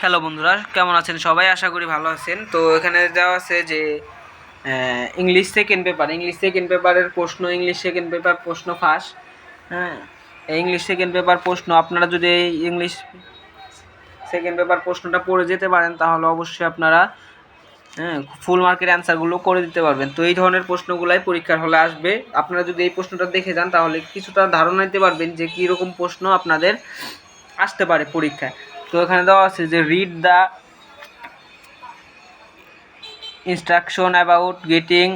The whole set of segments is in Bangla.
হ্যালো বন্ধুরা, কেমন আছেন সবাই? আশা করি ভালো আছেন। তো এখানে দেওয়া আছে যে ইংলিশ সেকেন্ড পেপারের প্রশ্ন, ইংলিশ সেকেন্ড পেপার প্রশ্ন ফাঁস। হ্যাঁ, ইংলিশ সেকেন্ড পেপার প্রশ্ন আপনারা যদি এই ইংলিশ সেকেন্ড পেপার প্রশ্নটা পড়ে যেতে পারেন তাহলে অবশ্যই আপনারা ফুল মার্কের অ্যান্সারগুলো করে দিতে পারবেন। তো এই ধরনের প্রশ্নগুলাই পরীক্ষার হলে আসবে। আপনারা যদি এই প্রশ্নটা দেখে যান তাহলে কিছুটা ধারণা নিতে পারবেন যে কীরকম প্রশ্ন আপনাদের আসতে পারে পরীক্ষায়। তো এখানে দেওয়া আছে যে read the instruction about getting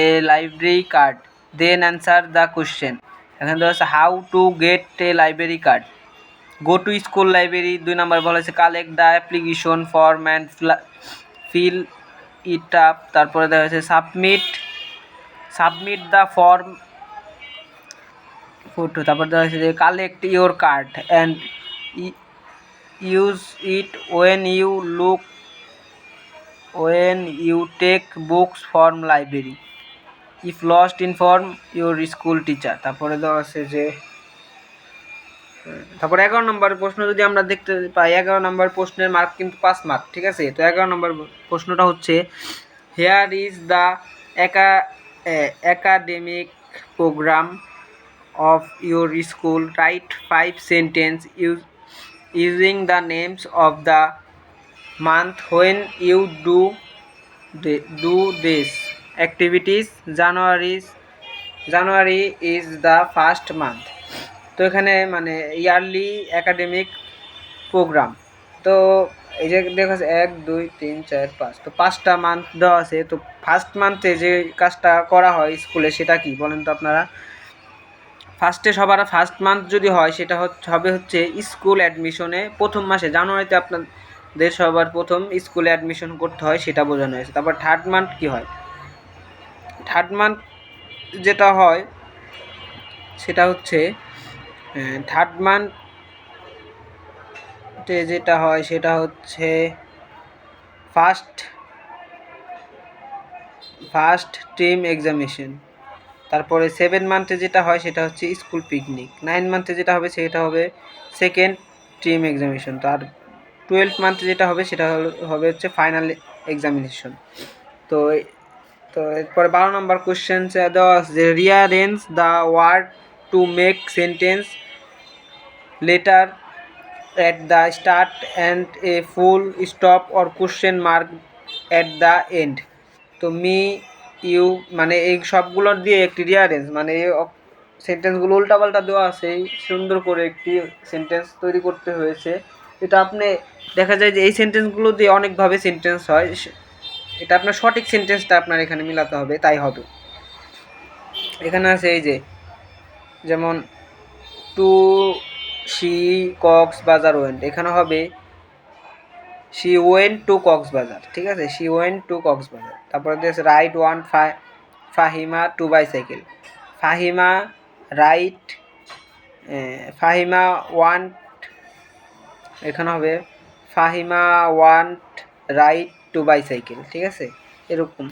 a library card, then answer the question. এখানে দেওয়া আছে how to get a library card. Go to school library. 2 number বলা হয়েছে collect the application form and fill it up. তারপরে দেওয়া হয়েছে সাবমিট দ্য ফর্ম ফটো। তারপর দেওয়া হয়েছে যে collect your card and use it when you take books from library, if lost inform your school teacher. তারপরে দেওয়া আছে যে তারপরে 11 নম্বর প্রশ্ন যদি আমরা দেখতে পাই, 11 নম্বর প্রশ্নের মার্ক কিন্তু 5 মার্ক, ঠিক আছে। তো 11 নম্বর প্রশ্নটা হচ্ছে here is the academic programme of your school, write 5 sentences using the names of the month when you do this activities. January is the first month. তো এখানে মানে ইয়ারলি একাডেমিক প্রোগ্রাম। তো এই যে দেখা আছে 1 2 3 4 5, তো 5টা মান্থ দেওয়া আছে। তো ফার্স্ট মান্থে যে কাজটা করা হয় স্কুলে সেটা কি বলেন তো আপনারা? সবার ফার্স্ট মান্থ যদি হয় সেটা হবে স্কুল অ্যাডমিশনে প্রথম মাসে জানুয়ারিতে আপনাদের সবার প্রথম স্কুলে অ্যাডমিশন করতে হয়, সেটা বোঝানো হয়েছে। তারপর থার্ড মান্থ কী হয়? থার্ড মান্থ যেটা হয় সেটা হচ্ছে থার্ড মান্থে যেটা হয় সেটা হচ্ছে ফার্স্ট টিম এক্সামিনেশন। তারপরে 7 মান্থে যেটা হয় সেটা হচ্ছে স্কুল পিকনিক। 9 মান্থে যেটা হবে সেটা হবে সেকেন্ড টিম এক্সামিনেশন। তো আর 12 মান্থে যেটা হবে সেটা হবে ফাইনাল এক্সামিনেশন। তো এরপরে 12 নম্বর কোশ্চেন দেওয়া আছে যে rearrange the word to make sentence letter at the start and a full stop or question mark at the end. তো ইউ মানে এই সবগুলোর দিয়ে একটি রিঅ্যারেঞ্জ মানে এই সেন্টেন্সগুলো উল্টাপাল্টা দেওয়া আছে, সুন্দর করে একটি সেন্টেন্স তৈরি করতে হয়েছে। এটা আপনি দেখা যায় যে এই সেন্টেন্সগুলো দিয়ে অনেকভাবে সেন্টেন্স হয়, এটা আপনার সঠিক সেন্টেন্সটা আপনার এখানে মিলাতে হবে, তাই হবে। এখানে আছে এই যে যেমন টু শি কক্সবাজার ওয়েন্ট, এখানে হবে শি ওয়েন্ট টু কক্সবাজার, ঠিক আছে, শি ওয়েন্ট টু কক্সবাজার। তারপরে দিয়েছে write one Fahima to bicycle. Fahima want, এখানে হবে Fahima want write to bicycle, ঠিক আছে, এরকম।